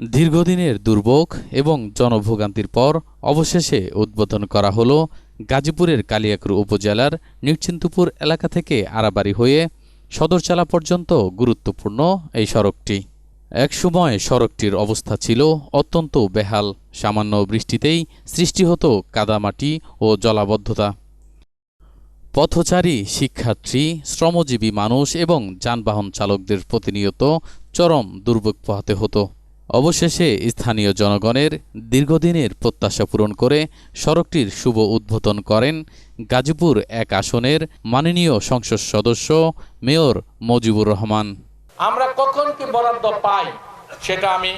দীর্ঘদিনের দুর্ভোগ এবং জনভোগান্তির পর অবশেষে উদ্বোধন করা হলো গাজীপুরের কালিয়াকৈর উপজেলার নিশ্চিন্তপুর এলাকা থেকে আড়াবাড়ি হয়ে সদরচালা পর্যন্ত গুরুত্বপূর্ণ এই সড়কটি। একসময় সড়কটির অবস্থা ছিল অত্যন্ত বেহাল। সামান্য বৃষ্টিতেই সৃষ্টি হতো কাদামাটি ও জলাবদ্ধতা। পথচারী, শিক্ষার্থী, শ্রমজীবী মানুষ এবং যানবাহন চালকদের প্রতিনিয়ত চরম দুর্ভোগ পোহাতে হতো। অবশেষে স্থানীয় জনগণের দীর্ঘদিনের প্রত্যাশা পূরণ করে সড়কটির শুভ উদ্বোধন করেন গাজীপুর ১ আসনের মাননীয় সংসদ সদস্য মেয়র মজিবুর রহমান। আমরা কখন কি বরাদ্দ পাই সেটা আমি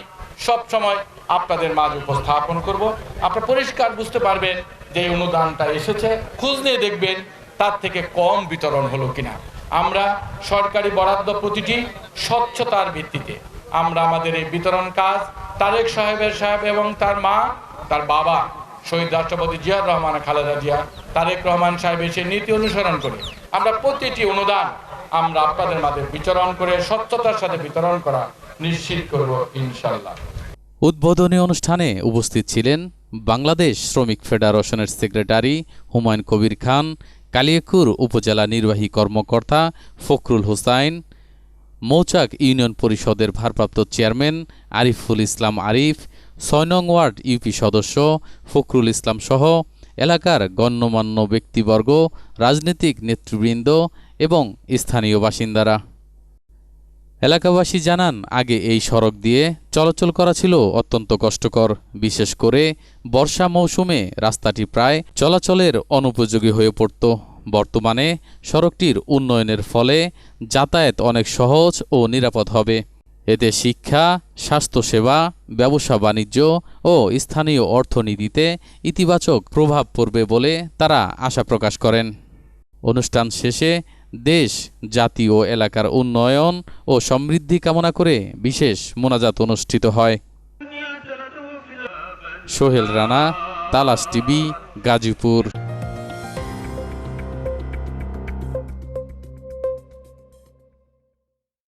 সব সময় আপনাদের মাঝে উপস্থাপন করব। আপনারা পরিষ্কার বুঝতে পারবেন যে এই অনুদানটা এসেছে, খোঁজ নিয়ে দেখবেন তার থেকে কম বিতরণ হলো কিনা। আমরা সরকারি বরাদ্দ প্রতিটি স্বচ্ছতার ভিত্তিতে আমরা আমাদের এই বিতরণ কাজ তারেক সাহেব এবং তার মা, তার বাবা শহীদ রাষ্ট্রপতি জিয়াউর রহমান, খালেদা জিয়া, তারেক রহমান সাহেবের সেই নীতি অনুসরণ করে আমরা প্রতিটি অনুদান আমরা আপনাদের মাঝে বিতরণ করে স্বচ্ছতার সাথে বিতরণ করা নিশ্চিত করব ইনশাআল্লাহ। উদ্বোধনী অনুষ্ঠানে উপস্থিত ছিলেন বাংলাদেশ শ্রমিক ফেডারেশনের সেক্রেটারি হুমায়ুন কবির খান, কালিয়াকৈর উপজেলা নির্বাহী কর্মকর্তা ফখরুল হোসাইন, মৌচাক ইউনিয়ন পরিষদের ভারপ্রাপ্ত চেয়ারম্যান আরিফুল ইসলাম আরিফ, ৬ নং ওয়ার্ড ইউপি সদস্য ফখরুল ইসলাম সহ এলাকার গণ্যমান্য ব্যক্তিবর্গ, রাজনৈতিক নেতৃবৃন্দ এবং স্থানীয় বাসিন্দারা। এলাকাবাসী জানান, আগে এই সড়ক দিয়ে চলাচল করা ছিল অত্যন্ত কষ্টকর। বিশেষ করে বর্ষা মৌসুমে রাস্তাটি প্রায় চলাচলের অনুপযোগী হয়ে পড়ত। বর্তমানে সড়কটির উন্নয়নের ফলে যাতায়াত অনেক সহজ ও নিরাপদ হবে। এতে শিক্ষা, স্বাস্থ্যসেবা, ব্যবসা বাণিজ্য ও স্থানীয় অর্থনীতিতে ইতিবাচক প্রভাব পড়বে বলে তারা আশা প্রকাশ করেন। অনুষ্ঠান শেষে দেশ, জাতি ও এলাকার উন্নয়ন ও সমৃদ্ধি কামনা করে বিশেষ মোনাজাত অনুষ্ঠিত হয়। সোহেল রানা, তালাশ টিভি, গাজীপুর।